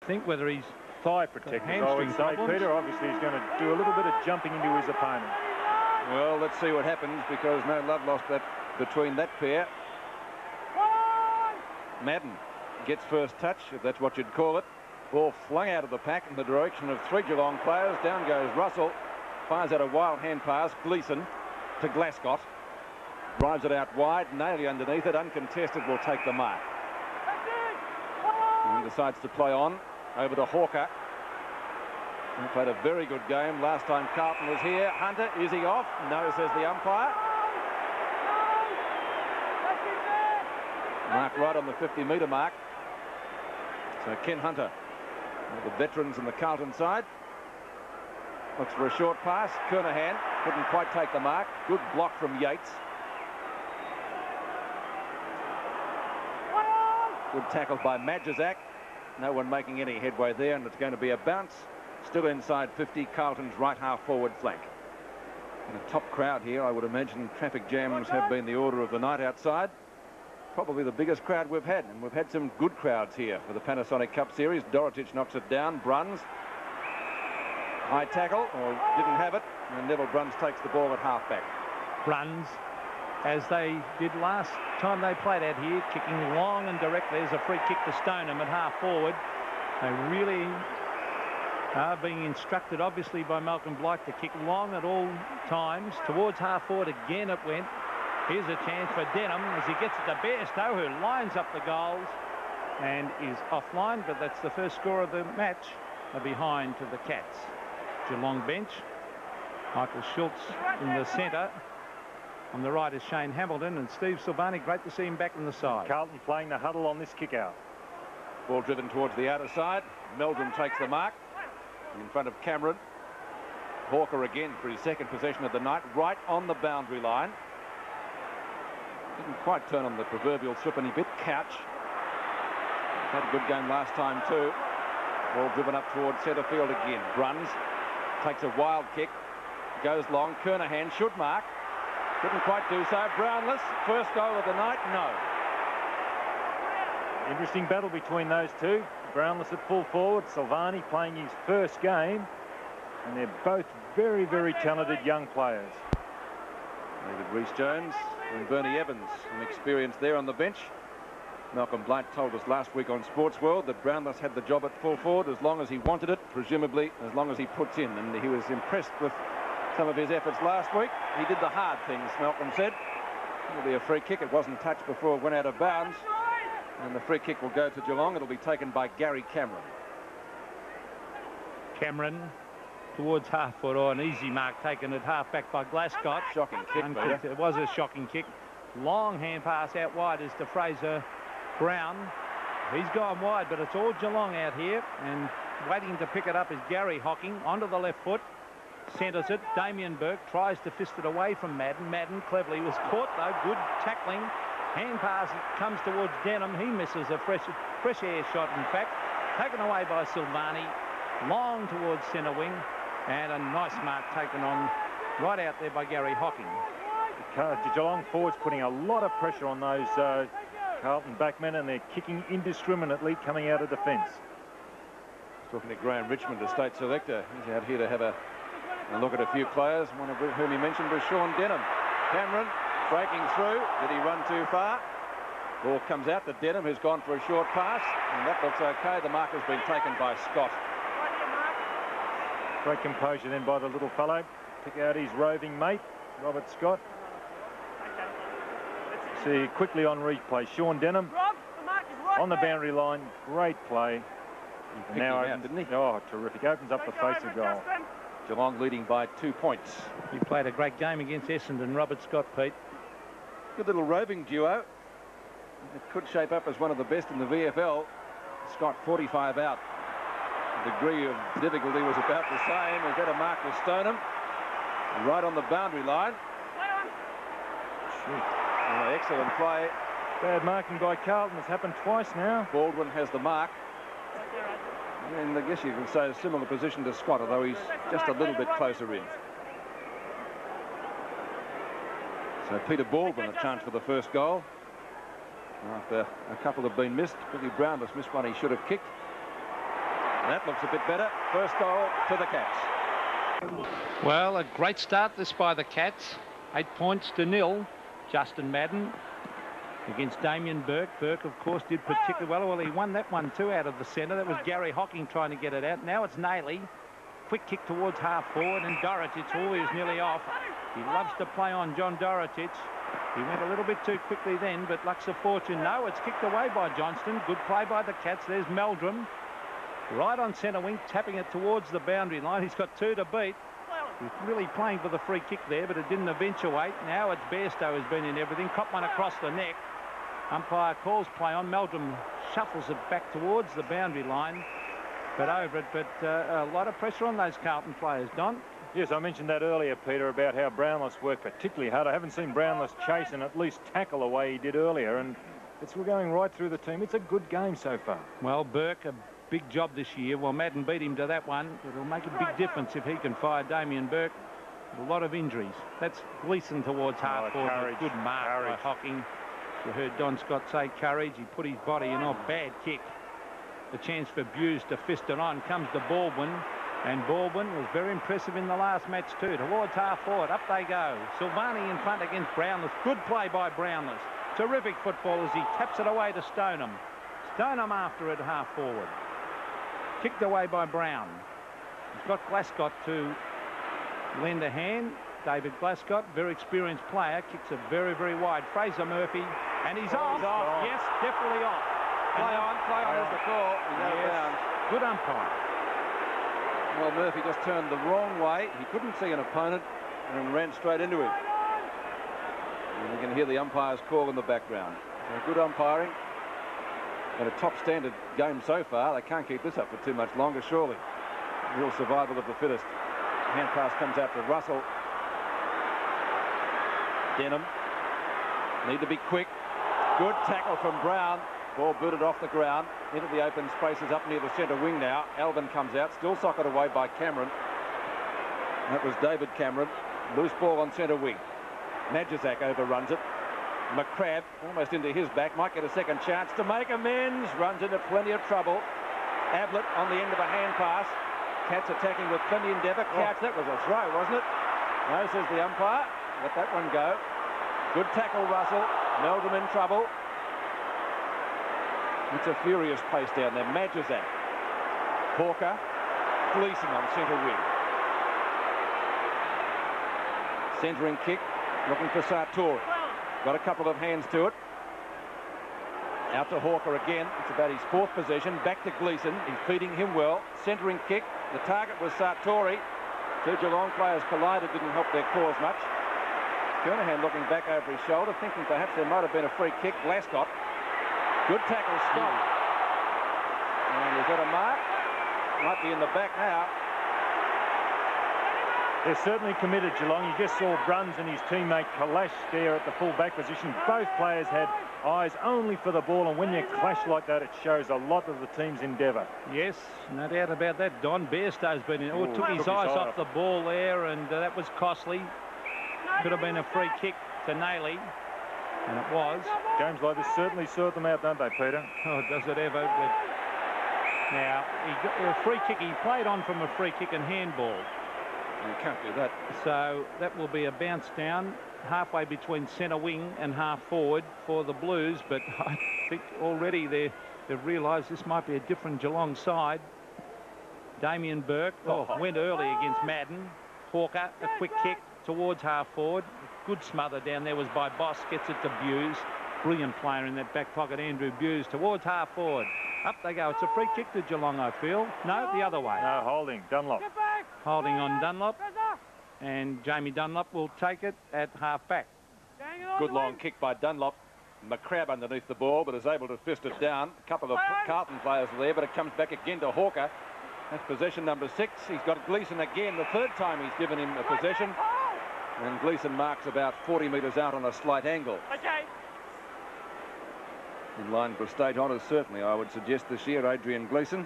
think whether he's thigh protected, I would say, Peter. Obviously, he's going to do a little bit of jumping into his opponent. Well, let's see what happens, because no love lost between that pair. Madden gets first touch, if that's what you'd call it. Ball flung out of the pack in the direction of 3 Geelong players. Down goes Russell. Fires out a wild hand pass. Gleason to Glascott. Drives it out wide. Naily underneath it. Uncontested, will take the mark. And decides to play on. Over to Hawker. He played a very good game last time Carlton was here. Hunter, is he off? No, says the umpire. Mark right on the 50-metre mark. So Ken Hunter, one of the veterans in the Carlton side, looks for a short pass. Kernahan couldn't quite take the mark. Good block from Yates. Good tackle by Majizak. No one making any headway there, and it's going to be a bounce. Still inside 50, Carlton's right half forward flank. And a top crowd here. I would imagine traffic jams have been the order of the night outside. Probably the biggest crowd we've had, and we've had some good crowds here for the Panasonic Cup Series. Dorotich knocks it down. Bruns, high tackle, or didn't have it, and Neville Bruns takes the ball at halfback. Bruns, as they did last time they played out here, kicking long and direct. There's a free kick to Stoneham at half forward. They really are being instructed, obviously, by Malcolm Blight to kick long at all times. Towards half forward again it went. Here's a chance for Denham as he gets it to Bairstow, who lines up the goals and is offline, but that's the first score of the match. Behind to the Cats. Geelong bench. Michael Schultz in the centre. On the right is Shane Hamilton, and Steve Silvani, great to see him back on the side. Carlton playing the huddle on this kick out. Ball driven towards the outer side. Meldrum takes the mark in front of Cameron. Hawker again for his second possession of the night, right on the boundary line. Didn't quite turn on the proverbial threepenny bit. Couch had a good game last time too. Ball driven up towards centre field again. Bruns takes a wild kick, goes long. Kernahan should mark. Couldn't quite do so. Brownless, first goal of the night, no. Interesting battle between those two. Brownless at full forward, Silvani playing his first game, and they're both very, very talented young players. David Rees-Jones and Bernie Evans, some experience there on the bench. Malcolm Blight told us last week on Sports World that Brownless had the job at full forward as long as he wanted it, presumably as long as he puts in, and he was impressed with some of his efforts last week. He did the hard things, Malcolm said. It'll be a free kick. It wasn't touched before it went out of bounds, and the free kick will go to Geelong. It'll be taken by Gary Cameron. Cameron towards half foot, or an easy mark taken at half back by Glascott. Shocking kick, it was a shocking kick. Long hand pass out wide is to Fraser Brown. He's gone wide, but it's all Geelong out here, and waiting to pick it up is Gary Hocking onto the left foot. Centres it. Damien Burke tries to fist it away from Madden. Madden cleverly was caught though. Good tackling. Hand pass comes towards Denham. He misses a fresh air shot, in fact. Taken away by Silvani. Long towards centre wing. And a nice mark taken on right out there by Gary Hocking. The Geelong forwards putting a lot of pressure on those Carlton backmen, and they're kicking indiscriminately coming out of defence. Talking to Graham Richmond, the state selector. He's out here to have a look at a few players, one of whom he mentioned was Sean Denham. Cameron breaking through. Did he run too far? Ball comes out to Denham, who's gone for a short pass, and that looks okay. The mark has been taken by Scott. Great composure then by the little fellow. Pick out his roving mate, Robert Scott. See quickly on replay, Sean Denham on the boundary line. Great play. Now opens, didn't he? Oh, terrific. Opens up the face of goal. Geelong leading by 2 points. He played a great game against Essendon, Robert Scott, Pete. Good little roving duo. It could shape up as one of the best in the VFL. Scott 45 out. The degree of difficulty was about the same. We've got a mark with Stoneham. Right on the boundary line. Excellent play. Bad marking by Carlton. It's happened twice now. Baldwin has the mark. And I guess you can say a similar position to Scott, although he's just a little bit closer in. So Peter Baldwin a chance for the first goal. After a couple have been missed, Billy Brownless missed one he should have kicked. That looks a bit better. First goal to the Cats. Well, a great start this by the Cats. 8 points to 0. Justin Madden against Damien Burke. Burke, of course, did particularly well. Well, he won that one too out of the centre. That was Gary Hocking trying to get it out. Now it's Nailey. Quick kick towards half forward, and Dorotic, he was nearly off. He loves to play on John Dorotic. He went a little bit too quickly then, but luck's of fortune. No, it's kicked away by Johnston. Good play by the Cats. There's Meldrum. Right on centre wing, tapping it towards the boundary line. He's got 2 to beat. He's really playing for the free kick there, but it didn't eventuate. Now it's Bairstow who's been in everything. Cop one across the neck. Umpire calls play on. Meldrum shuffles it back towards the boundary line, but over it. But a lot of pressure on those Carlton players, Don. Yes, I mentioned that earlier, Peter, about how Brownless worked particularly hard. I haven't seen Brownless chase and at least tackle the way he did earlier, and we're going right through the team. It's a good game so far. Well, Burke, a big job this year. Well, Madden beat him to that one. It'll make a big difference if he can fire Damien Burke. A lot of injuries. That's Gleason towards half forward. Good mark by Hocking. You heard Don Scott say courage. He put his body in. Oh, bad kick. The chance for Buse to fist it on. Comes to Baldwin. And Baldwin was very impressive in the last match too. Towards half forward. Up they go. Silvani in front against Brownless. Good play by Brownless. Terrific football as he taps it away to Stoneham. Stoneham after it half forward. Kicked away by Brown. He's got Glascott to lend a hand. David Glascott, very experienced player, kicks it very, very wide. Fraser Murphy, and he's off. Yes, definitely off. Play on is the call. Yes. Good umpire. Well, Murphy just turned the wrong way. He couldn't see an opponent and ran straight into him. And you can hear the umpire's call in the background. So good umpiring. And a top standard game so far. They can't keep this up for too much longer, surely. Real survival of the fittest. Hand pass comes out to Russell. Denham. Need to be quick. Good tackle from Brown. Ball booted off the ground into the open spaces up near the centre wing now. Alvin comes out, still socked away by Cameron. That was David Cameron. Loose ball on centre wing. Majizak overruns it. McCrabb almost into his back, might get a second chance to make amends. Runs into plenty of trouble. Ablett on the end of a hand pass. Cats attacking with plenty of endeavour. Couch, that was a throw, wasn't it? No, says the umpire. Let that one go. Good tackle, Russell. Meldrum in trouble. It's a furious pace down there. Majizak. Hawker. Gleason on centre wing. Centering kick. Looking for Sartori. Got a couple of hands to it. Out to Hawker again. It's about his 4th possession. Back to Gleason. He's feeding him well. Centering kick. The target was Sartori. 2 Geelong players collided. Didn't help their cause much. Kernahan looking back over his shoulder, thinking perhaps there might have been a free kick. Glascott. Good tackle, stop. And is that a mark? Might be in the back now. They're certainly committed, Geelong. You just saw Bruns and his teammate Kalash there at the full-back position. Both players had eyes only for the ball, and when you clash like that, it shows a lot of the team's endeavour. Yes, no doubt about that. Don Bairstow's been in. Oh, took his eyes off the ball there, and that was costly. Could have been a free kick to Nailey, and it was. Games like this certainly sort them out, don't they, Peter? Oh, does it ever? Now, he got a free kick. He played on from a free kick and handball. You can't do that. So that will be a bounce down halfway between centre wing and half forward for the Blues. But I think already they've realised this might be a different Geelong side. Damien Burke went early against Madden. Hawker, a quick kick towards half forward. Good smother down there was by Boss. Gets it to Buse. Brilliant player in that back pocket, Andrew Buse, towards half forward. Up they go. It's a free kick to Geelong, I feel. No, the other way. No, holding. Dunlop. Holding on Dunlop. And Jamie Dunlop will take it at half back. Good long kick by Dunlop. McCrabb underneath the ball, but is able to fist it down. A couple of Carlton players are there, but it comes back again to Hawker. That's possession number 6. He's got Gleason again. The 3rd time he's given him a possession. And Gleason marks about 40 metres out on a slight angle. Okay. In line for state honours, certainly, I would suggest this year, Adrian Gleason.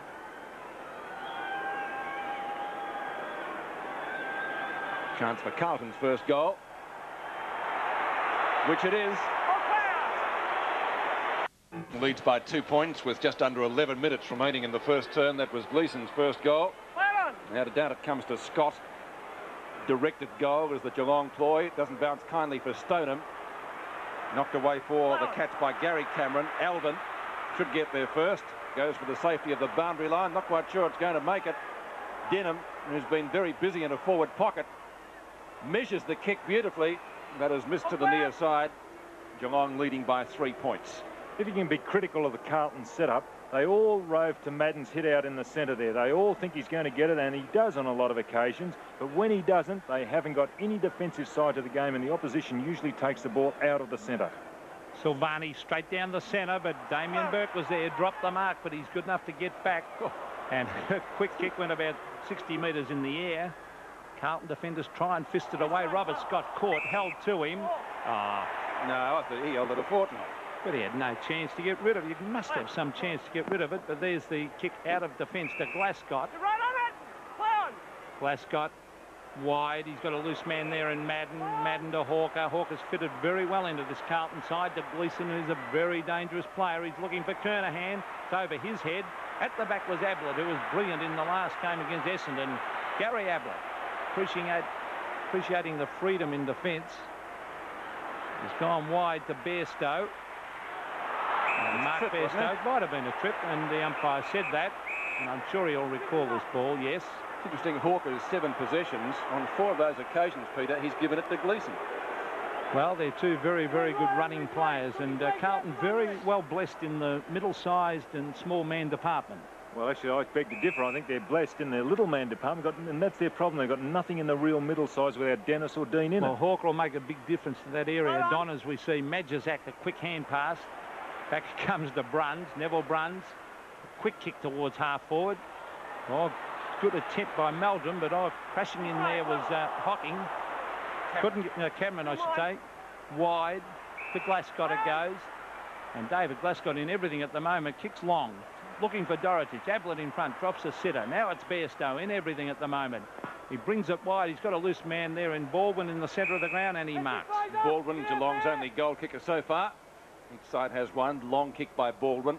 Chance for Carlton's first goal, which it is. Leads by 2 points with just under 11 minutes remaining in the first term. That was Gleason's first goal. Without a doubt it comes to Scott. Directed goal is the Geelong ploy. It doesn't bounce kindly for Stoneham. Knocked away for the catch by Gary Cameron. Alvin should get there first. Goes for the safety of the boundary line. Not quite sure it's going to make it. Denham, who's been very busy in a forward pocket, measures the kick beautifully. That is missed to the near side. Geelong leading by 3 points. If you can be critical of the Carlton setup, they all rove to Madden's hit out in the centre there. They all think he's going to get it, and he does on a lot of occasions. But when he doesn't, they haven't got any defensive side to the game, and the opposition usually takes the ball out of the centre. Silvani straight down the centre, but Damien Burke was there, dropped the mark, but he's good enough to get back. And a quick kick went about 60 metres in the air. Carlton defenders try and fist it away. Roberts got caught, held to him. No, I thought he held it a fortnight. But he had no chance to get rid of it. You must have some chance to get rid of it. But there's the kick out of defence to Glascott. You're right on it. Play on. Glascott wide. He's got a loose man there in Madden. Madden to Hawker. Hawker's fitted very well into this Carlton side. To Gleason, who's a very dangerous player. He's looking for Kernahan. It's over his head. At the back was Ablett, who was brilliant in the last game against Essendon. Gary Ablett, appreciating the freedom in defence. He's gone wide to Bairstow. And Mark Bairstow might have been a trip, and the umpire said that. And I'm sure he'll recall this ball, yes. It's interesting, Hawker's 7 possessions. On 4 of those occasions, Peter, he's given it to Gleason. Well, they're two very, very good running players, and Carlton very well blessed in the middle-sized and small man department. Well, actually, I beg to differ. I think they're blessed in their little man department, and that's their problem. They've got nothing in the real middle size without Dennis or Dean in it. Well, Hawker will make a big difference to that area. Don, as we see, Majazak, a quick hand pass. Back comes to Bruns, Neville Bruns. A quick kick towards half forward. Oh, good attempt by Meldrum, but crashing in there was Hocking. Couldn't get Cameron, I should say. Wide. To Glascott it goes. And David Glascott in everything at the moment. Kicks long. Looking for Dorotich. Ablett in front. Drops a sitter. Now it's Bairstow in everything at the moment. He brings it wide. He's got a loose man there in Baldwin in the centre of the ground, and he marks. Baldwin, Geelong's only goal kicker so far. Each side has one. Long kick by Baldwin.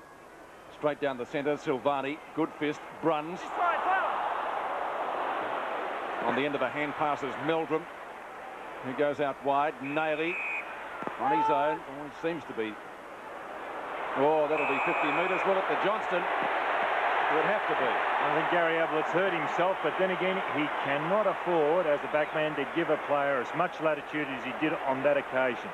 Straight down the centre. Silvani. Good fist. Bruns. On the end of a hand pass is Meldrum. He goes out wide. Naily on his own. Oh, he seems to be. Oh, that'll be 50 metres. Will it to Johnston? It would have to be. I think Gary Ablett's hurt himself, but then again, he cannot afford, as a backman, to give a player as much latitude as he did on that occasion.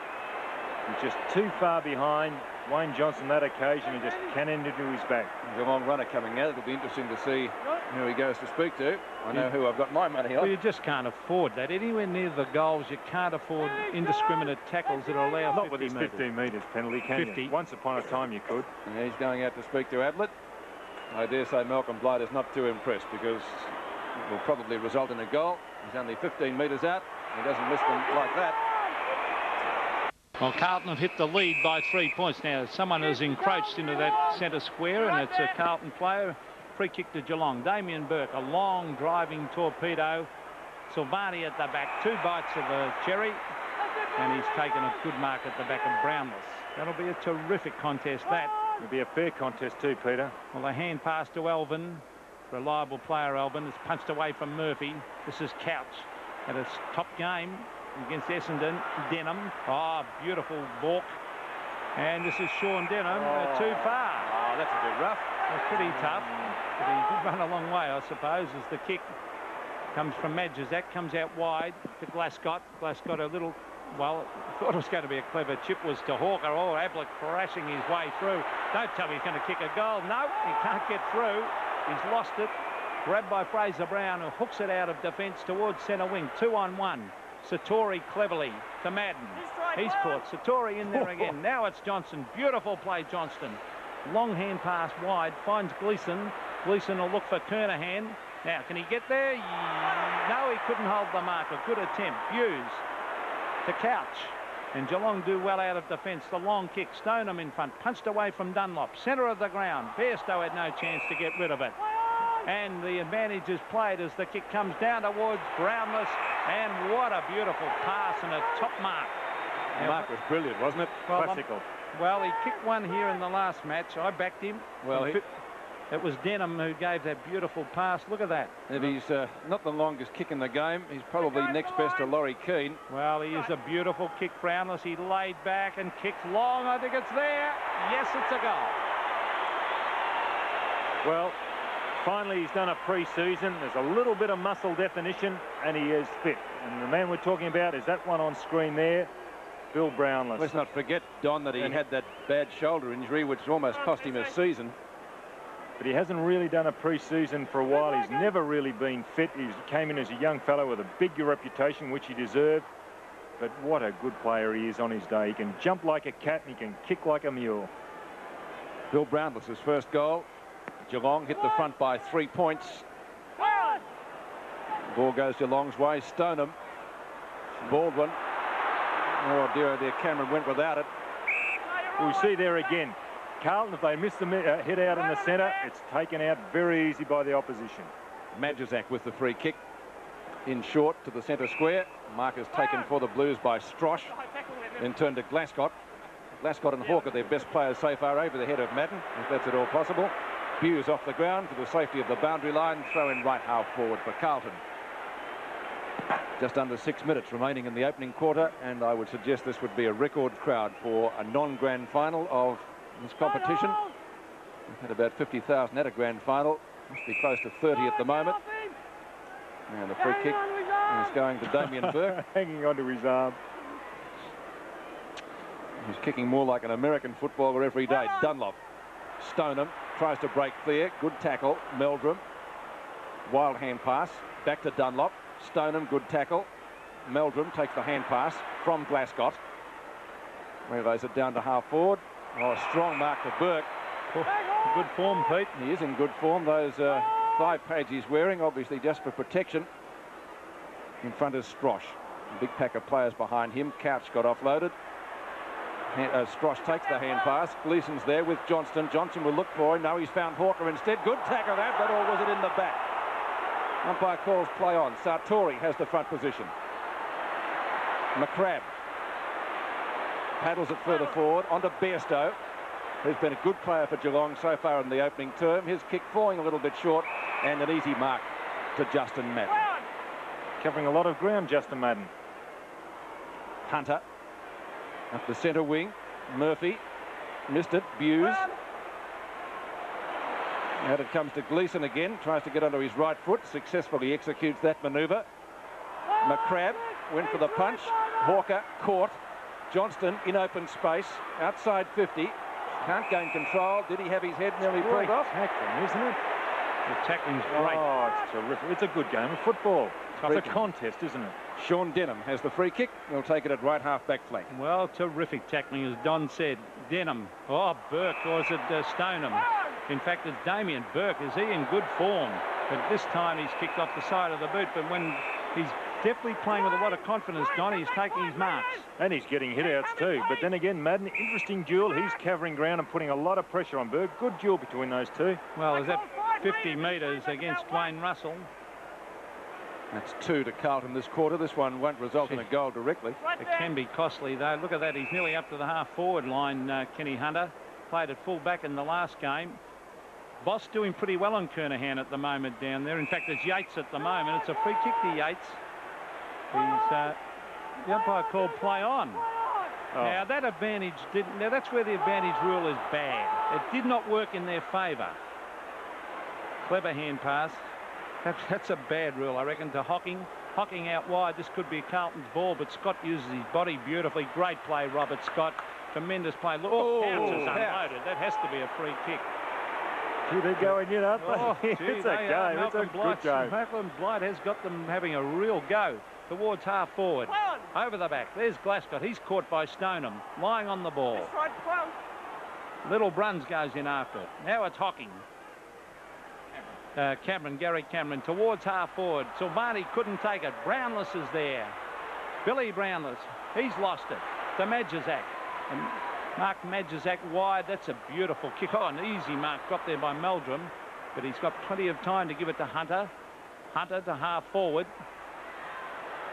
He's just too far behind Wayne Johnson that occasion and just cannon into his back. Geelong runner coming out. It'll be interesting to see who he goes to speak to. I know who I've got my money on. Well, you just can't afford that. Anywhere near the goals, you can't afford indiscriminate tackles that allow 50 Not with his 15 metres penalty, can 50. you? Once upon a time you could. And he's going out to speak to Ablett. I dare say Malcolm Blight is not too impressed because it will probably result in a goal. He's only 15 metres out. He doesn't miss them like that. Well, Carlton have hit the lead by 3 points now. Someone has encroached into that centre square, and it's a Carlton player. Free kick to Geelong. Damien Burke, a long driving torpedo. Silvani at the back. 2 bites of a cherry, and he's taken a good mark at the back of Brownless. That'll be a terrific contest, that. It'll be a fair contest too, Peter. Well, a hand pass to Elvin. Reliable player, Elvin. It's punched away from Murphy. This is Couch at his top game against Essendon. Denham. Oh, beautiful balk. And this is Sean Denham. Too far. Oh, that's a bit rough. It's pretty tough. But he did run a long way, I suppose, as the kick comes from Majazak. Comes out wide to Glascott. Glascott a little, well, thought it was going to be a clever chip, was to Hawker. Oh, Ablett crashing his way through. Don't tell me he's going to kick a goal. No, he can't get through. He's lost it. Grabbed by Fraser Brown, who hooks it out of defence towards centre wing. 2-on-1. Satori cleverly to Madden. He's caught. Satori in there again. Now it's Johnson. Beautiful play, Johnston. Long hand pass wide. Finds Gleason. Gleason will look for Kernahan. Now, can he get there? No, he couldn't hold the mark. A good attempt. Hughes to Couch. And Geelong do well out of defence. The long kick. Stoneham in front. Punched away from Dunlop. Centre of the ground. Bairstow had no chance to get rid of it. And the advantage is played as the kick comes down towards Brownless. And what a beautiful pass and a top mark. The mark was brilliant, wasn't it? Well, classical. Well, he kicked one here in the last match. I backed him. Well, it was Denham who gave that beautiful pass. Look at that. if he's not the longest kick in the game, he's probably next best to Laurie Keane. Well, he is a beautiful kick, Brownless. He laid back and kicked long. I think it's there. Yes, it's a goal. Well, finally he's done a pre-season. There's a little bit of muscle definition and he is fit. And the man we're talking about is that one on screen there, Bill Brownless. Let's not forget, Don, that he had that bad shoulder injury which almost cost him a season. But he hasn't really done a pre-season for a while. He's never really been fit. He came in as a young fellow with a big reputation, which he deserved. But what a good player he is on his day. He can jump like a cat and he can kick like a mule. Bill Brownless' first goal. Geelong hit the front by 3 points. Ball goes Geelong's way. Stoneham. Baldwin. Oh dear, Cameron went without it. We see there again. Carlton, if they miss the hit out in the centre, it's taken out very easy by the opposition. Majizak with the free kick. In short to the centre square. Mark is taken for the Blues by Strosh. Then turned to Glascott. Glascott and Hawker, their best players so far, over the head of Madden, if that's at all possible. Hughes off the ground for the safety of the boundary line. Throw in right half forward for Carlton. Just under 6 minutes remaining in the opening quarter, and I would suggest this would be a record crowd for a non-grand final of this competition. We've had about 50,000 at a grand final. Must be close to 30 at the moment. And the free kick is going to Damien Burke. Hanging onto his arm. He's kicking more like an American footballer every day. Dunlop. Stoneham tries to break clear. Good tackle. Meldrum. Wild hand pass. Back to Dunlop. Stoneham, good tackle. Meldrum takes the hand pass from Glascott. Relays it down to half forward. Oh, a strong mark to Burke. Good form, Pete. He is in good form. Those thigh pads he's wearing, obviously just for protection. In front is Strosh. A big pack of players behind him. Couch got offloaded. Strosh takes the hand pass. Gleason's there with Johnston. Johnson will look for him. No, he's found Hawker instead. Good tackle that, or was it in the back? Umpire calls play on. Sartori has the front position. McCrabb paddles it further forward onto Bairstow, who's been a good player for Geelong so far in the opening term. His kick falling a little bit short, and an easy mark to Justin Madden. Covering a lot of ground, Justin Madden. Hunter up the centre wing. Murphy missed it. Buse. Out it comes to Gleason again. Tries to get onto his right foot. Successfully executes that manoeuvre. McCrabb went for the punch. Hawker caught. Johnston in open space. Outside 50. Can't gain control. Did he have his head nearly pulled off? Tackling, isn't it? The tackling's great. Oh, it's terrific. It's a good game of football. It's a contest, isn't it? Sean Denham has the free kick. He'll take it at right half back flank. Well, terrific tackling, as Don said. Denham. Oh, Burke, or is it Stoneham? In fact, it's Damien Burke. Is he in good form? But this time he's kicked off the side of the boot. But when he's definitely playing with a lot of confidence, Don, he's taking his marks. And he's getting hit-outs too. But then again, Madden, interesting duel. He's covering ground and putting a lot of pressure on Burke. Good duel between those two. Well, is that 50 metres against Wayne Russell? That's 2 to Carlton this quarter. This one won't result in a goal directly. It can be costly, though. Look at that. He's nearly up to the half-forward line, Kenny Hunter. Played at full-back in the last game. Boss doing pretty well on Kernahan at the moment down there. In fact, there's Yates at the moment. It's a free kick to Yates. The umpire called play on. Oh. Now, that advantage didn't... Now, that's where the advantage rule is bad. It did not work in their favour. Clever hand pass. That's a bad rule, I reckon, to Hocking. Hocking out wide. This could be Carlton's ball, but Scott uses his body beautifully. Great play, Robert Scott. Tremendous play. Look, Pouch is unloaded. That has to be a free kick. Gee, they're going in, aren't they? Oh, gee, it's a game. It's a good game. Malcolm Blight has got them having a real go towards half forward. Over the back. There's Glascott. He's caught by Stoneham. Lying on the ball. Little Bruns goes in after it. Now it's Hocking. Gary Cameron towards half forward. Silvani couldn't take it. Brownless is there. Billy Brownless. He's lost it to Majizak. And Mark Majizak wide. That's a beautiful kick. Oh, an easy mark got there by Meldrum. But he's got plenty of time to give it to Hunter. Hunter to half forward.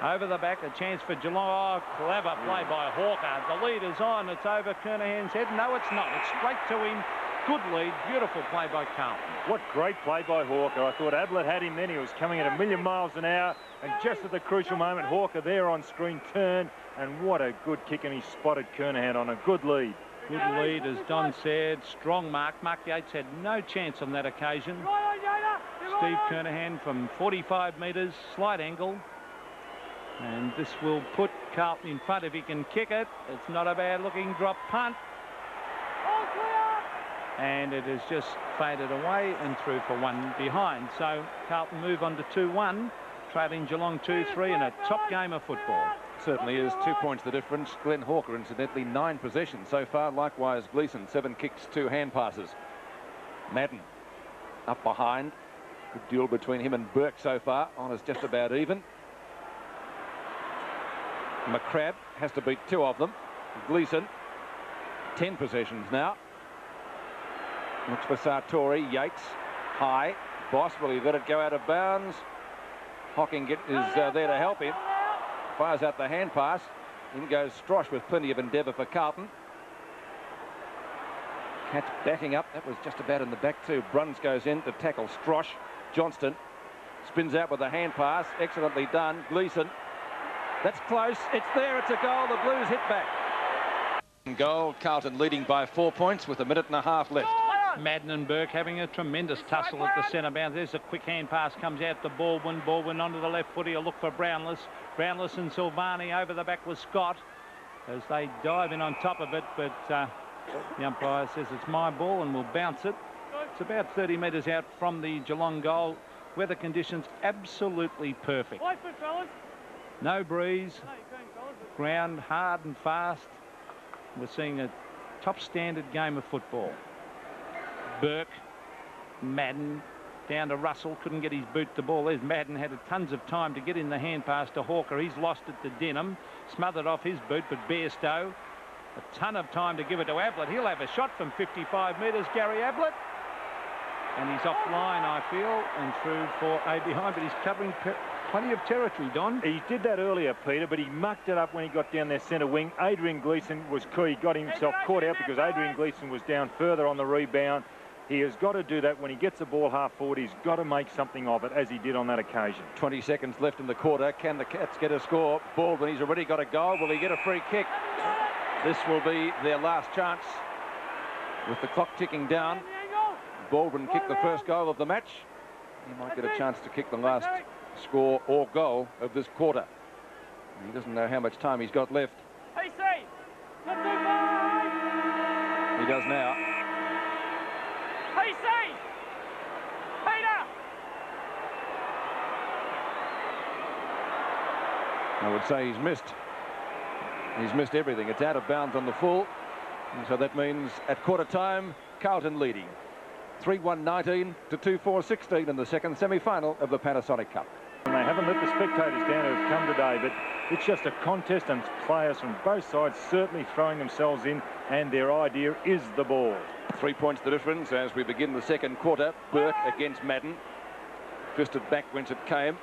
Over the back, a chance for Geelong. Oh, clever play by Hawker. The lead is on. It's over Kernahan's head. No, it's not. It's straight to him. Good lead. Beautiful play by Carlton. What great play by Hawker. I thought Ablett had him then. He was coming at 1,000,000 miles an hour. And just at the crucial moment, Hawker there on screen turned. And what a good kick. And he spotted Kernahan on a good lead. Good lead, as Don said. Strong mark. Mark Yates had no chance on that occasion. Steve Kernahan from 45 metres. Slight angle. And this will put Carlton in front if he can kick it. It's not a bad looking drop punt. And it has just faded away and through for one behind. So Carlton move on to 2-1, trailing Geelong 2-3 in a top game of football. Certainly is. 2 points the difference. Glenn Hawker, incidentally, 9 possessions so far. Likewise, Gleason, 7 kicks, 2 hand passes. Madden up behind. Good duel between him and Burke so far. Honours just about even. McCrabb has to beat 2 of them. Gleason, 10 possessions now. Looks for Sartori. Yates, high. Boss, will he let it go out of bounds? Hocking is there to help him. Fires out the hand pass. In goes Strosh with plenty of endeavour for Carlton. Cats backing up. That was just about in the back too. Bruns goes in to tackle Strosh. Johnston spins out with a hand pass. Excellently done. Gleason. That's close. It's there. It's a goal. The Blues hit back. Goal. Carlton leading by 4 points with 1.5 minutes left. Madden and Burke having a tremendous tussle at the centre bounce. There's a quick hand pass, comes out to Baldwin. Baldwin onto the left footy. A look for Brownless. Brownless and Silvani over the back with Scott as they dive in on top of it. But the umpire says it's my ball and will bounce it. It's about 30 metres out from the Geelong goal. Weather conditions absolutely perfect. No breeze. Ground hard and fast. We're seeing a top standard game of football. Burke, Madden, down to Russell, couldn't get his boot to ball. There's Madden, had tons of time to get in the hand pass to Hawker. He's lost it to Denham, smothered off his boot, but Bairstow, a ton of time to give it to Ablett. He'll have a shot from 55 metres, Gary Ablett. And he's offline, I feel, and through for a behind, but he's covering plenty of territory, Don. He did that earlier, Peter, but he mucked it up when he got down their centre wing. Adrian Gleason was cool. He got himself caught out because Adrian Gleason was down further on the rebound. He has got to do that when he gets the ball half forward. He's got to make something of it, as he did on that occasion. 20 seconds left in the quarter. Can the Cats get a score? Baldwin, he's already got a goal. Will he get a free kick? This will be their last chance. With the clock ticking down, Baldwin kicked the first goal of the match. He might get a chance to kick the last score or goal of this quarter. He doesn't know how much time he's got left. He does now. I would say he's missed everything. It's out of bounds on the full. And so that means at quarter time, Carlton leading 3-1-19 to 2-4-16 in the second semi-final of the Panasonic Cup. And they haven't let the spectators down who have come today, but it's just a contest, and players from both sides certainly throwing themselves in, and their idea is the ball. 3 points the difference as we begin the second quarter. Burke against Madden. Fisted back whence it came.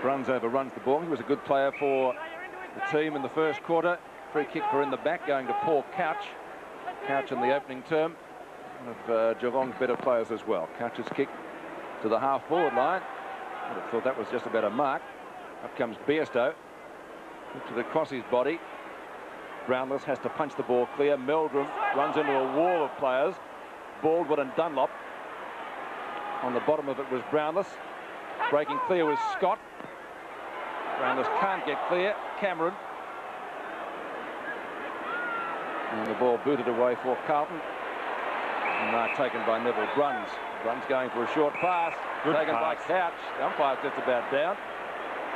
Bruns overruns the ball. He was a good player for the team in the first quarter. Free kick for in the back going to Paul Couch. Couch in the opening term. One of Geelong's better players as well. Couch's kick to the half-forward line. I would have thought that was just about a mark. Up comes Bairstow. Puts it across his body. Brownless has to punch the ball clear. Meldrum runs into a wall of players. Baldwin and Dunlop. On the bottom of it was Brownless. Breaking clear was Scott. Brownless can't get clear. Cameron. And the ball booted away for Carlton. And now taken by Neville Bruns. Bruns going for a short pass. Good taken pass. by Couch. The umpire's just about down.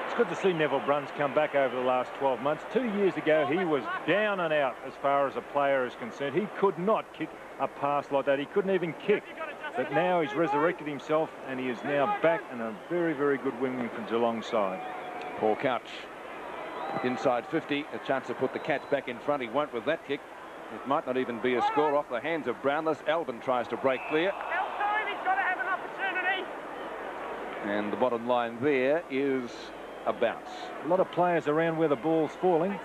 It's good to see Neville Bruns come back over the last 12 months. 2 years ago, he was down and out as far as a player is concerned. He could not kick a pass like that. He couldn't even kick. But now he's resurrected himself, and he is now back in a very, very good wing from Geelong's side. Paul Couch inside 50. A chance to put the Cats back in front. He won't with that kick. It might not even be a score off the hands of Brownless. Alvin tries to break clear. He's got to have an opportunity. And the bottom line there is a bounce. A lot of players around where the ball's falling.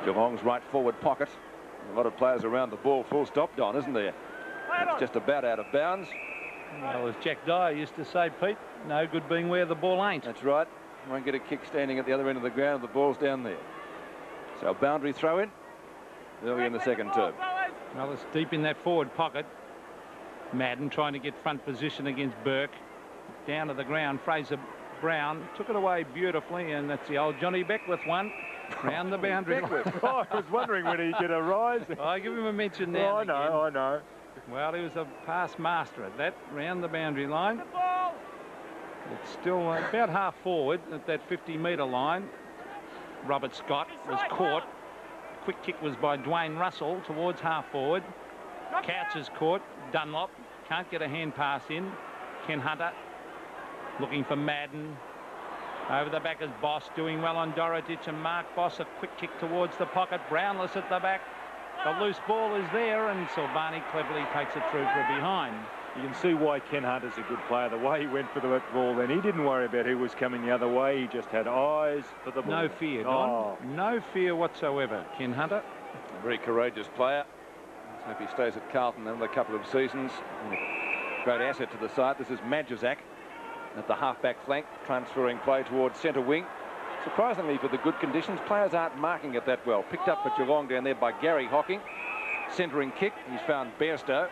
Geelong's right forward pocket. A lot of players around the ball, full stop, Don, isn't there? It's just about out of bounds. Well, as Jack Dyer used to say, Pete, no good being where the ball ain't. That's right. Won't get a kick standing at the other end of the ground. The ball's down there. So a boundary throw in early in the second term. Well, it's deep in that forward pocket. Madden trying to get front position against Burke. Down to the ground. Fraser Brown took it away beautifully, and that's the old Johnny Beckwith one. Round the boundary. Oh, I was wondering when he'd get a rise. I give him a mention now. Oh, I know. Well, he was a past master at that. Round the boundary line. It's still about half forward at that 50-metre line. Robert Scott was caught. Quick kick was by Dwayne Russell towards half forward. Couch is caught. Dunlop can't get a hand pass in. Ken Hunter looking for Madden. Over the back is Boss, doing well on Dorotich, and Mark Boss a quick kick towards the pocket. Brownless at the back. The loose ball is there, and Silvani cleverly takes it through for a behind. You can see why Ken Hunter's a good player. The way he went for the ball then, he didn't worry about who was coming the other way. He just had eyes for the ball. No fear, Don. Oh. No fear whatsoever, Ken Hunter. A very courageous player. Let's hope he stays at Carlton another couple of seasons. Great asset to the side. This is Majazak at the half-back flank, transferring play towards centre wing. Surprisingly, for the good conditions, players aren't marking it that well. Picked up for Geelong down there by Gary Hocking. Centering kick, he's found Bairstow,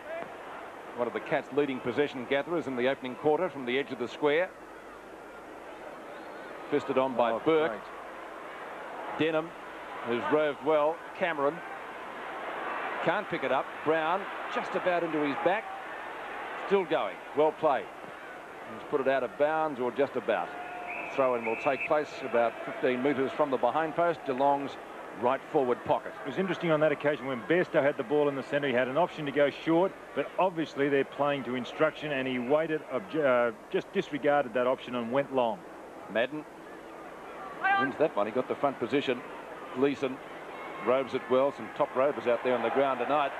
one of the Cats' leading possession gatherers in the opening quarter from the edge of the square. Fisted on by Burke. Great. Denham, who's roved well. Cameron can't pick it up. Brown just about into his back. Still going. Well played. He's put it out of bounds, or just about. Throw-in will take place about 15 metres from the behind post. Geelong's right forward pocket. It was interesting on that occasion when Bairstow had the ball in the centre. He had an option to go short, but obviously they're playing to instruction, and he waited, just disregarded that option and went long. Madden wins that one. He got the front position. Gleason robes it well. Some top rovers out there on the ground tonight.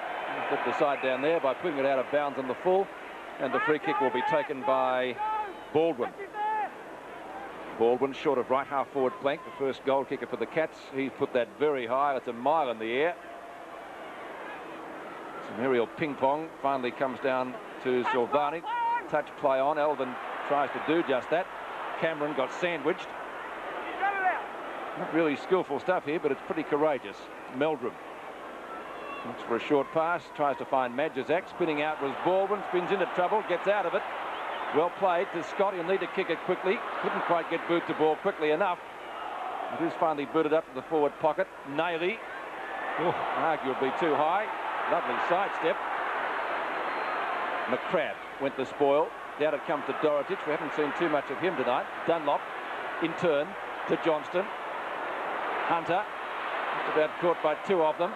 He's got the side down there by putting it out of bounds on the full, and the free kick will be taken by Baldwin. Baldwin short of right half forward flank, the first goal kicker for the Cats. He's put that very high. It's a mile in the air. Some aerial ping pong finally comes down to Silvani. Touch play on. Elvin tries to do just that. Cameron got sandwiched. Not really skillful stuff here, but it's pretty courageous. Meldrum looks for a short pass, tries to find Majazak. Spinning out was Baldwin, spins into trouble, gets out of it. Well played to Scott. He'll need to kick it quickly. Couldn't quite get boot to ball quickly enough. It is finally booted up to the forward pocket. Naily, arguably too high. Lovely sidestep. McCrabb went the spoil. Down it comes to Dorotich. We haven't seen too much of him tonight. Dunlop in turn to Johnston. Hunter just about caught by two of them.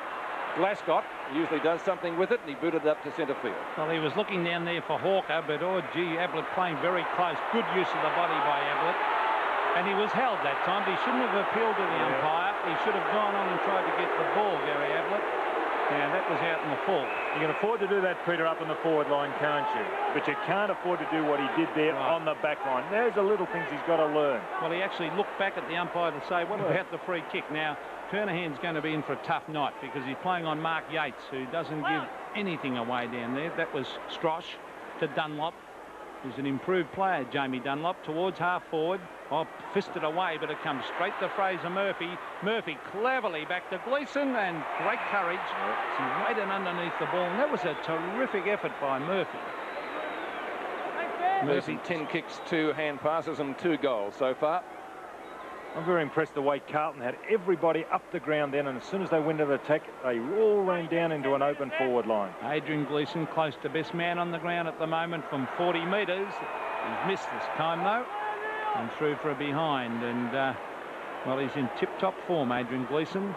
Glascott usually does something with it, and he booted it up to centre field. Well, he was looking down there for Hawker, but oh gee, Ablett playing very close. Good use of the body by Ablett, and he was held that time. He shouldn't have appealed to the umpire. He should have gone on and tried to get the ball, Gary Ablett. Yeah, that was out in the full. You can afford to do that, Peter, up on the forward line, can't you? But you can't afford to do what he did there on the back line. There's the little things he's got to learn. Well, he actually looked back at the umpire to say, what about the free kick? Now, Kernahan's going to be in for a tough night because he's playing on Mark Yates, who doesn't give anything away down there. That was Strosh to Dunlop, who's an improved player, Jamie Dunlop, towards half forward. Oh, fisted away, but it comes straight to Fraser Murphy. Murphy cleverly back to Gleason, and great courage. He waited underneath the ball, and that was a terrific effort by Murphy. Murphy, 10 kicks, 2 hand passes, and 2 goals so far. I'm very impressed the way Carlton had everybody up the ground then, and as soon as they went to the attack, they all ran down into an open forward line. Adrian Gleason close to best man on the ground at the moment from 40 metres. He's missed this time, though, and through for a behind. And, well, he's in tip-top form, Adrian Gleason.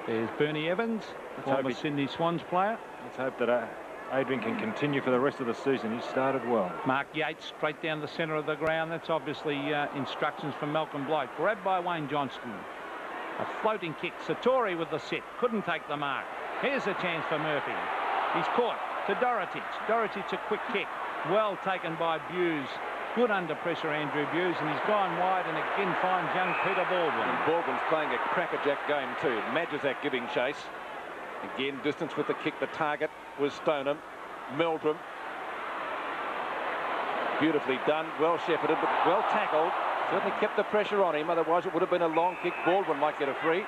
There's Bernie Evans, former Sydney Swans player. Let's hope that Adrian can continue for the rest of the season. He started well. Mark Yates straight down the centre of the ground. That's obviously instructions from Malcolm Blight. Grabbed by Wayne Johnston. A floating kick. Satori with the sit. Couldn't take the mark. Here's a chance for Murphy. He's caught to Dorotich. Dorotich a quick kick. Well taken by Buse. Good under pressure, Andrew Hughes, and he's gone wide and again finds young Peter Baldwin. And Baldwin's playing a crackerjack game too. Majizak giving chase. Again, distance with the kick. The target was Stoneham. Meldrum. Beautifully done. Well shepherded, but well tackled. Certainly kept the pressure on him. Otherwise, it would have been a long kick. Baldwin might get a free.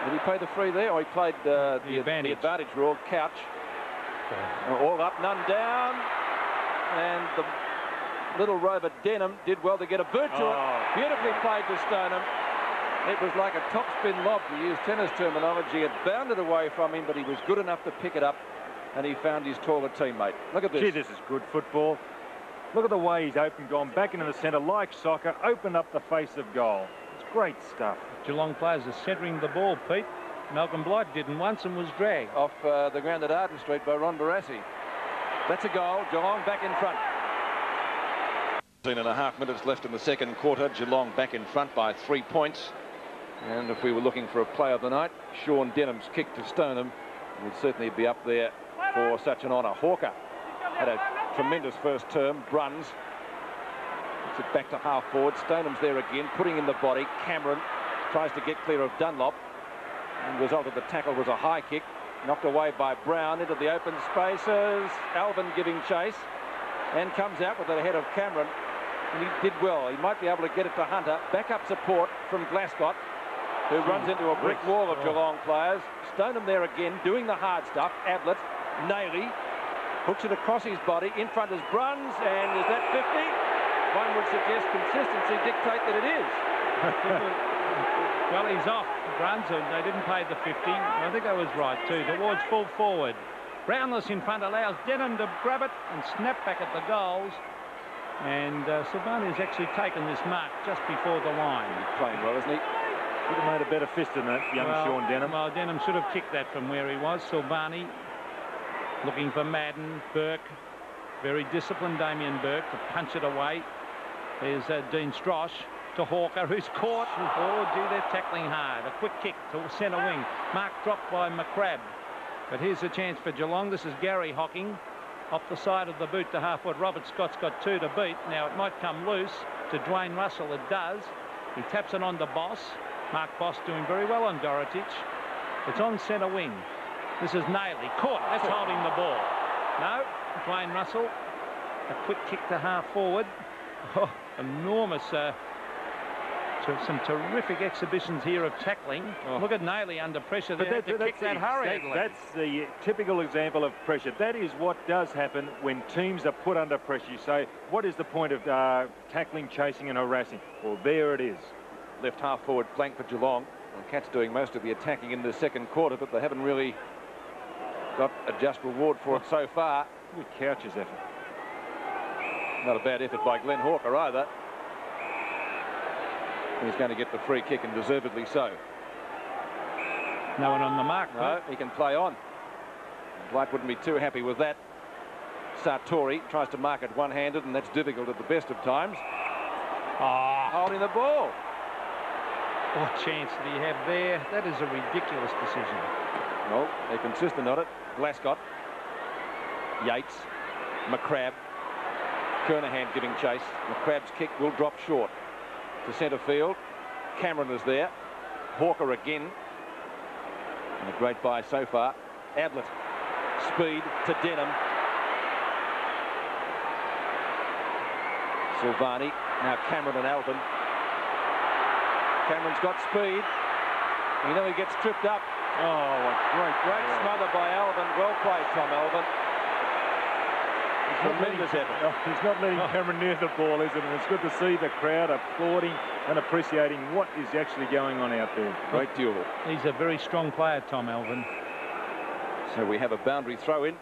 Did he play the free there? Or he played the advantage rule. Couch. All up, none down. And the little rover Denham did well to get a boot to it. Beautifully played to Stoneham. It was like a topspin lob, to use tennis terminology. It bounded away from him, but he was good enough to pick it up, and he found his taller teammate. Look at this. Gee, this is good football. Look at the way he's opened, gone back into the centre like soccer, opened up the face of goal. It's great stuff. Geelong players are centering the ball, Pete. Malcolm Blight didn't once and was dragged. Off the ground at Arden Street by Ron Barassi. That's a goal. Geelong back in front. 13.5 minutes left in the second quarter. Geelong back in front by 3 points. And if we were looking for a player of the night, Sean Denham's kick to Stoneham would certainly be up there for such an honour. Hawker had a tremendous first term. Bruns puts it back to half forward. Stoneham's there again, putting in the body. Cameron tries to get clear of Dunlop. And the result of the tackle was a high kick. Knocked away by Brown into the open spaces. Alvin giving chase and comes out with it ahead of Cameron. And he did well. He might be able to get it to Hunter. Backup support from Glascott, who runs into a brick wall of Geelong players. Stoneham there again, doing the hard stuff. Ablett, Nailey, hooks it across his body. In front is Bruns, and is that 50? One would suggest consistency dictate that it is. Well, he's off, Bruns, and they didn't pay the 50. I think I was right, too. Towards full forward. Brownless in front allows Denham to grab it and snap back at the goals. And Silvani's actually taken this mark just before the line. He's playing well, isn't he? Could have made a better fist than that, young Sean Denham. Well, Denham should have kicked that from where he was. Silvani looking for Madden. Burke, very disciplined Damien Burke, to punch it away. There's Dean Strosh to Hawker, who's caught. Oh, gee, they're tackling hard. A quick kick to centre wing. Mark dropped by McCrabb. But here's a chance for Geelong. This is Gary Hocking. Off the side of the boot to half foot. Robert Scott's got 2 to beat. Now it might come loose to Dwayne Russell. It does. He taps it on to Boss. Mark Boss doing very well on Dorotich. It's on centre wing. This is Nailey. Caught. That's holding the ball. No. Dwayne Russell. A quick kick to half forward. Oh, enormous. Some terrific exhibitions here of tackling. Look at Nailey under pressure there. That's the typical example of pressure. That is what does happen when teams are put under pressure. You say, what is the point of tackling, chasing and harassing? Well, there it is. Left half forward flank for Geelong. And Cats doing most of the attacking in the second quarter, but they haven't really got a just reward for it so far. Good Couch's effort. Not a bad effort by Glenn Hawker either. He's going to get the free kick, and deservedly so. No one on the mark. No, he can play on. Blight wouldn't be too happy with that. Sartori tries to mark it one-handed, and that's difficult at the best of times. Holding the ball. What chance did he have there? That is a ridiculous decision. Well, they're consistent on it. Glascott, Yates, McCrabb, Kernahan giving chase. McCrabb's kick will drop short to centre field. Cameron is there. Hawker again. And a great buy so far. Ablett. Speed to Denham. Silvani. Now Cameron and Alvin. Cameron's got speed. You know he gets tripped up. Oh, Great smother by Alvin. Well played, Tom Alvin. Tremendous effort. He's not letting Cameron near the ball, is it? And it's good to see the crowd applauding and appreciating what is actually going on out there. Great duel. He's a very strong player, Tom Alvin. So we have a boundary throw in.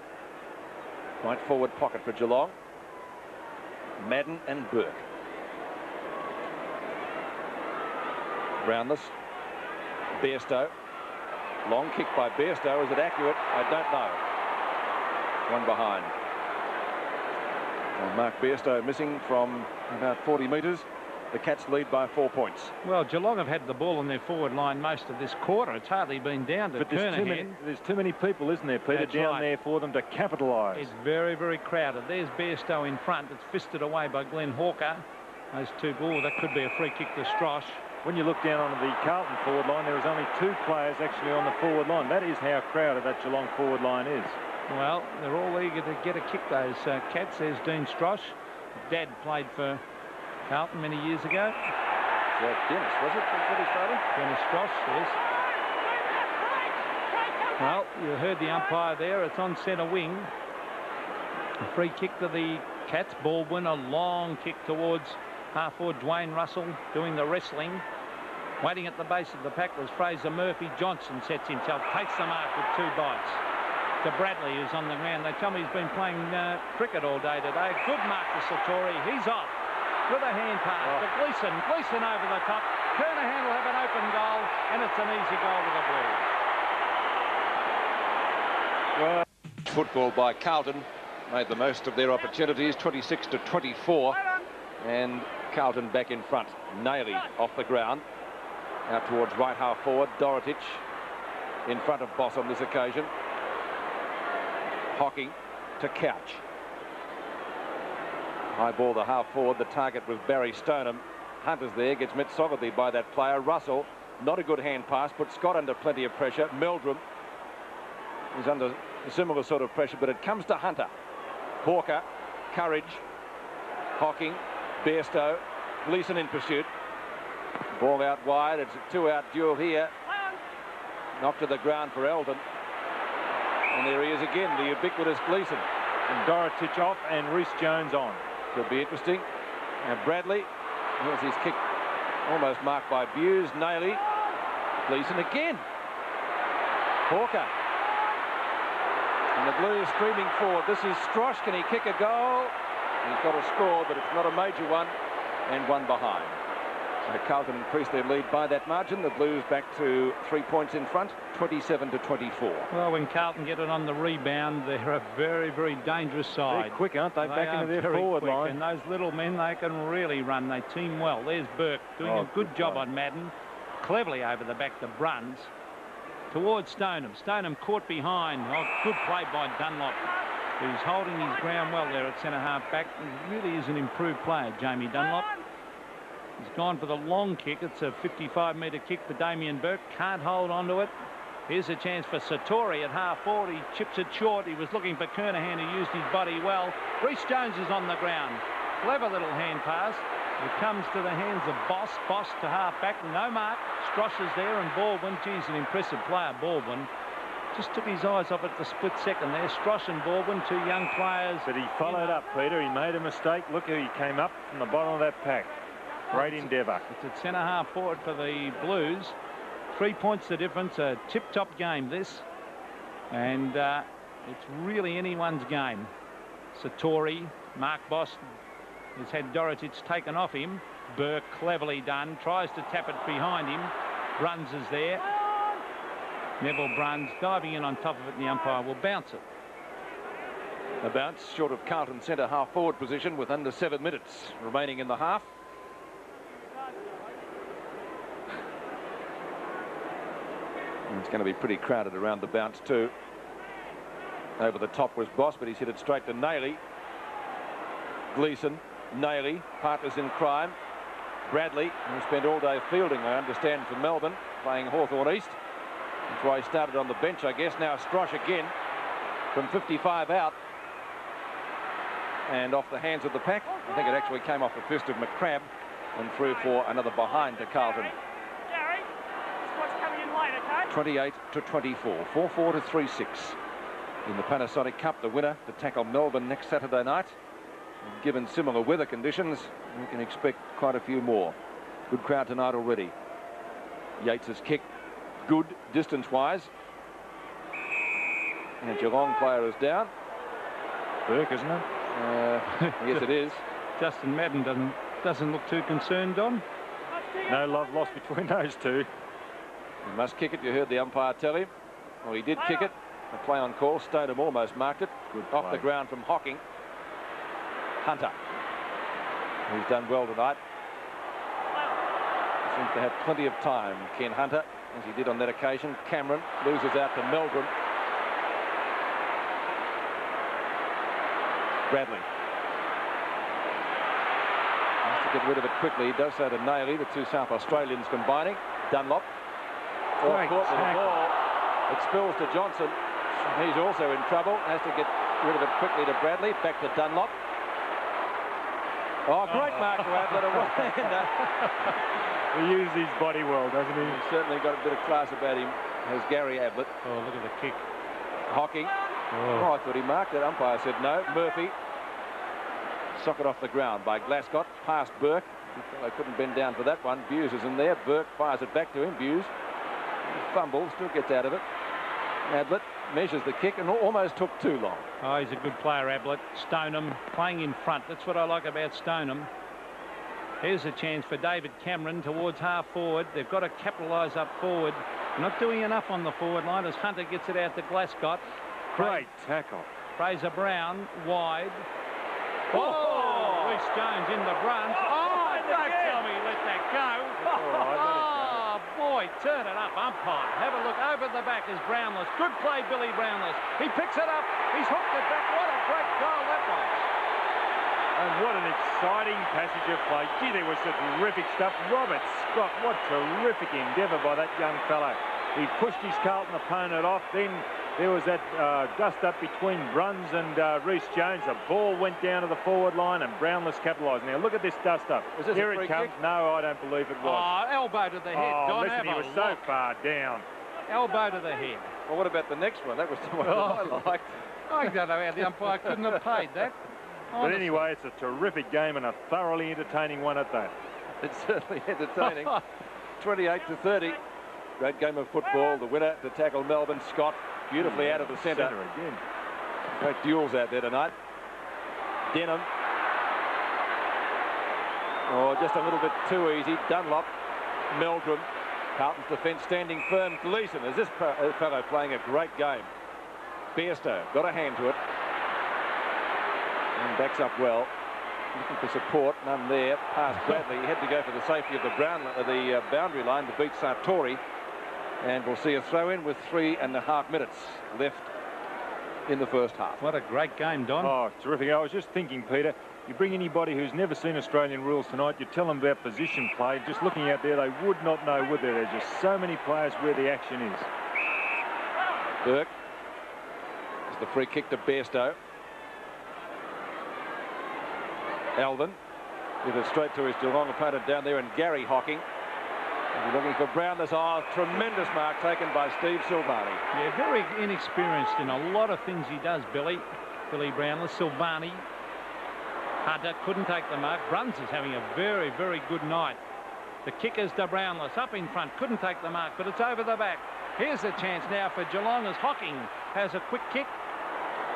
Right forward pocket for Geelong. Madden and Burke. Brownless. Bairstow. Long kick by Bairstow. Is it accurate? I don't know. One behind. And Mark Bairstow missing from about 40 metres. The Cats lead by 4 points. Well, Geelong have had the ball on their forward line most of this quarter. It's hardly been down to but Kernahan. there's too many people, isn't there, Peter, That's down right. there for them to capitalise. It's very, very crowded. There's Bairstow in front. It's fisted away by Glenn Hawker. Those two, that could be a free kick to Strosh. When you look down onto the Carlton forward line, there is only 2 players actually on the forward line. That is how crowded that Geelong forward line is. Well, they're all eager to get a kick, those Cats. There's Dean Strosh. Dad played for Carlton many years ago. Dennis, was it? That's what he started? Dennis Strosh, yes. Well, you heard the umpire there. It's on centre wing. A free kick to the Cats. Baldwin, a long kick towards half-forward Dwayne Russell doing the wrestling. Waiting at the base of the pack was Fraser Murphy. Johnson sets himself, takes the mark with 2 bites. To Bradley, who's on the ground. They tell me he's been playing cricket all day today. Good mark to Satori. He's off with a hand pass to Gleason. Gleason over the top. Kernahan will have an open goal, and it's an easy goal to the Blues. Well, football by Carlton made the most of their opportunities. 26-24, and Carlton back in front. Naily off the ground out towards right half forward. Dorotic in front of Boss on this occasion. Hocking to Couch. High ball the half forward. The target was Barry Stoneham. Hunter's there, gets met solidly by that player. Russell, not a good hand pass, put Scott under plenty of pressure. Meldrum is under a similar sort of pressure, but it comes to Hunter. Hawker, Courage, Hocking, Bairstow, Gleason in pursuit. Ball out wide. It's a 2-out duel here. Knocked to the ground for Eldon. And there he is again, the ubiquitous Gleason. And Dorotic off and Rhys Jones on. Could be interesting. And Bradley, here's his kick, almost marked by Buse. Naily, Gleason again. Hawker. And the Blues streaming forward. This is Strosh. Can he kick a goal? He's got a score, but it's not a major one, and one behind. So Carlton increased their lead by that margin. The Blues back to 3 points in front, 27-24. Well, when Carlton get it on the rebound, they're a very, very dangerous side. They're quick, aren't they? Back into their very forward quick, line. and those little men, they can really run. They team well. There's Burke doing a good job on Madden. Cleverly over the back to Bruns. Towards Stoneham. Stoneham caught behind. Oh, good play by Dunlop, who's holding his ground well there at centre-half back. He really is an improved player, Jamie Dunlop. He's gone for the long kick. It's a 55-metre kick for Damien Burke. Can't hold on to it. Here's a chance for Satori at half-forward. He chips it short. He was looking for Kernahan, who used his body well. Rhys Jones is on the ground. Clever little hand pass. It comes to the hands of Boss. Boss to half-back. No mark. Strosh is there, and Baldwin. Geez, an impressive player, Baldwin. Just took his eyes off it the split second there. Strosh and Baldwin, 2 young players. But he followed up, Peter. He made a mistake. Look how he came up from the bottom of that pack. Great endeavour. It's at centre-half forward for the Blues. 3 points the difference. A tip-top game, this. And it's really anyone's game. Satori, Mark Boss has had Dorotic taken off him. Burke, cleverly done. Tries to tap it behind him. Bruns is there. Neville Bruns diving in on top of it, and the umpire will bounce it. A bounce short of Carlton centre half forward position with under 7 minutes remaining in the half. And it's going to be pretty crowded around the bounce too. Over the top was Boss, but he's hit it straight to Naily. Gleason, Naily, partners in crime. Bradley, who spent all day fielding, I understand, for Melbourne, playing Hawthorn East. That's why he started on the bench, I guess. Now Strosh again from 55 out. And off the hands of the pack. I think it actually came off the fist of McCrabb and through for another behind to Carlton. 28-24, 4-4 to 3-6 in the Panasonic Cup. The winner to tackle Melbourne next Saturday night. And given similar weather conditions, we can expect quite a few more. Good crowd tonight already. Yates's kick, good distance-wise. And Geelong player is down. Burke, isn't it? Yes, it is. Justin Madden doesn't look too concerned, Don. No love lost between those two. He must kick it. You heard the umpire tell him. Well, he did kick it. A play on call. Stoneham almost marked it. Good off play. The ground from Hocking. Hunter, who's done well tonight. Seems to have plenty of time. Ken Hunter, as he did on that occasion. Cameron loses out to Meldrum. Bradley has to get rid of it quickly. He does so to Naily, the two South Australians combining. Dunlop. Caught with the ball. It spills to Johnson. He's also in trouble. Has to get rid of it quickly to Bradley. Back to Dunlop. Oh, great mark to Ablett. He uses his body well, doesn't he? He's certainly got a bit of class about him, has Gary Ablett. Oh, look at the kick. Hocking. Oh, I thought he marked it. Umpire said no. Murphy. Socket off the ground by Glascott. Past Burke. I couldn't bend down for that one. Buse is in there. Burke fires it back to him. Buse. Fumble. Still gets out of it. Ablett measures the kick and almost took too long. Oh, he's a good player, Ablett. Stoneham playing in front. That's what I like about Stoneham. Here's a chance for David Cameron towards half forward. They've got to capitalise up forward. Not doing enough on the forward line as Hunter gets it out to Glascott. Great tackle. Fraser Brown wide. Oh, Reece Jones in the front. Oh, don't tell me he let that go. Oh, boy, turn it up, umpire. Have a look over the back is Brownless. Good play, Billy Brownless. He picks it up. He's hooked it back. What a great goal that was. And what an exciting passage of play. Gee, there was some terrific stuff. Robert Scott, what terrific endeavour by that young fellow. He pushed his Carlton opponent off. Then there was that dust-up between Bruns and Reece Jones. The ball went down to the forward line and Brownless capitalised. Now, look at this dust-up. Here it comes. Kick? No, I don't believe it was. Oh, elbow to the head. Oh, Don, listen, he was so far down. Elbow to the head. Well, what about the next one? That was the one that I liked. I don't know how the umpire couldn't have paid that. But anyway, it's a terrific game and a thoroughly entertaining one at that. It's certainly entertaining. 28-30. Great game of football. The winner to tackle Melbourne, Scott, beautifully out of the centre. Again. Great duels out there tonight. Denham. Oh, just a little bit too easy. Dunlop. Meldrum. Carlton's defence standing firm. Gleason, is this fellow playing a great game. Bairstow got a hand to it. And backs up well. Looking for support. None there. Past Bradley. He had to go for the safety of the boundary line to beat Sartori. And we'll see a throw in with 3.5 minutes left in the first half. What a great game, Don. Oh, terrific. I was just thinking, Peter, you bring anybody who's never seen Australian rules tonight, you tell them about position play. Just looking out there, they would not know, would there? There's just so many players where the action is. Burke. It's the free kick to Bairstow. Alvin with it straight to his Geelong opponent down there, and Gary Hocking. And you're looking for Brownless. Oh, tremendous mark taken by Steve Silvani. Yeah, very inexperienced in a lot of things he does, Billy Brownless. Silvani. Hunter couldn't take the mark. Bruns is having a very, very good night. The kickers to Brownless up in front. Couldn't take the mark, but it's over the back. Here's a chance now for Geelong as Hocking has a quick kick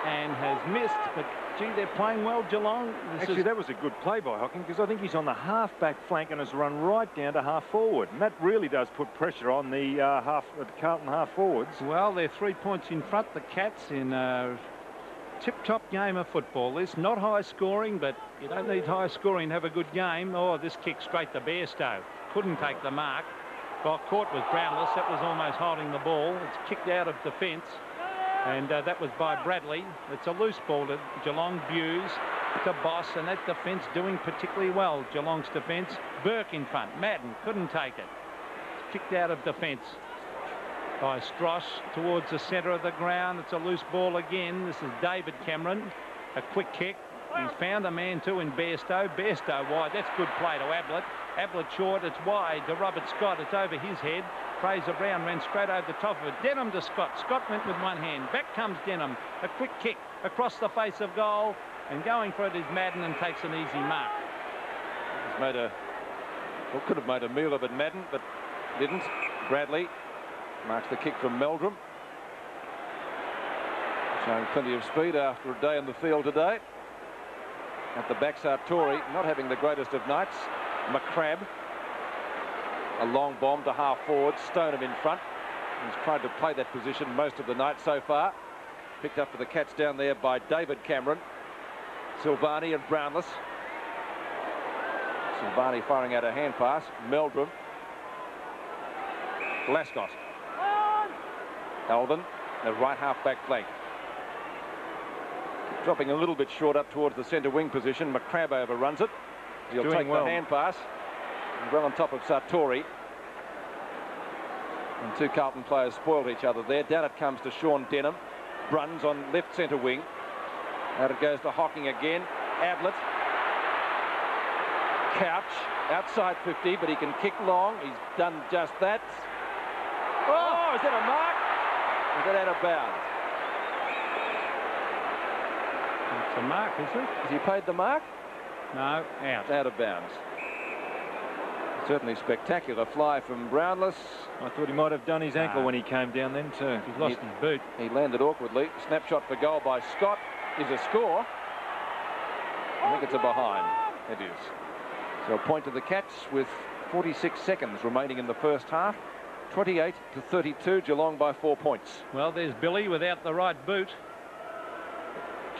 and has missed, but gee, they're playing well, Geelong. Actually, that was a good play by Hocking, because I think he's on the half-back flank and has run right down to half-forward. And that really does put pressure on the Carlton half-forwards. Well, they're 3 points in front, the Cats, in a tip-top game of football. It's not high-scoring, but you don't need high-scoring to have a good game. Oh, this kick straight to Bairstow. Couldn't take the mark. Got caught with Brownless. That was almost holding the ball. It's kicked out of defence. And that was by Bradley. It's a loose ball to Geelong. Buse to Boss, and that defence doing particularly well. Geelong's defence. Burke in front. Madden couldn't take it. It's kicked out of defence by Stross towards the centre of the ground. It's a loose ball again. This is David Cameron. A quick kick. He's found a man too in Bairstow. Bairstow wide. That's good play to Ablett. Ablett short. It's wide to Robert Scott. It's over his head. Fraser Brown ran straight over the top of it. Denham to Scott. Scott went with one hand. Back comes Denham. A quick kick across the face of goal. And going for it is Madden and takes an easy mark. He's made a... Well, could have made a meal of it, Madden, but didn't. Bradley marks the kick from Meldrum. Showing plenty of speed after a day in the field today. At the back, Sartori not having the greatest of nights. McCrabb. A long bomb to half forward. Stoneham in front. He's tried to play that position most of the night so far. Picked up for the Cats down there by David Cameron. Silvani and Brownless. Silvani firing out a hand pass. Meldrum Glascott. Alvin, the right half-back flank. Dropping a little bit short up towards the centre wing position. McCrabb overruns it. He'll take the hand pass. Well on top of Sartori. And two Carlton players spoiled each other there. Down it comes to Sean Denham. Bruns on left centre wing. Out it goes to Hocking again. Ablett. Couch outside 50, but he can kick long. He's done just that. Oh, is that a mark? Is that out of bounds? It's a mark, is it? Has he paid the mark? No, out. Out of bounds. Certainly spectacular fly from Brownless. I thought he might have done his ankle when he came down then too. He's lost his boot. He landed awkwardly. Snapshot for goal by Scott is a score. I think it's a behind. It is. So a point to the Cats with 46 seconds remaining in the first half. 28-32, Geelong by 4 points. Well, there's Billy without the right boot.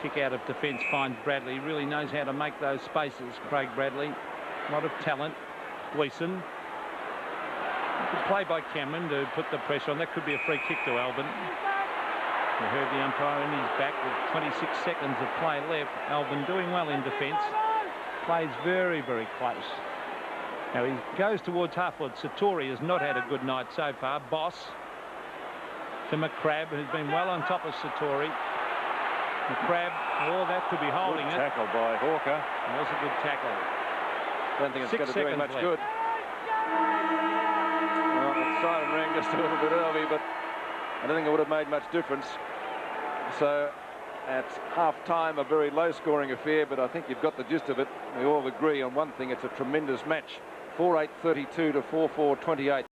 Kick out of defence finds Bradley. He really knows how to make those spaces. Craig Bradley, a lot of talent. Gleason. Good play by Cameron to put the pressure on. That could be a free kick to Alvin. We heard the umpire in his back with 26 seconds of play left. Alvin doing well in defence. Plays very, very close. Now he goes towards half-forward. Sartori has not had a good night so far. Boss to McCrabb, who's been well on top of Sartori. McCrabb, oh, that could be holding good it. Tackle by Hawker. It was a good tackle. I don't think it's going to do him much left. good. Well, the siren rang just a little bit early, but I don't think it would have made much difference. So at half-time, a very low-scoring affair, but I think you've got the gist of it. We all agree on one thing, it's a tremendous match. 4-8-32 to 4-4-28.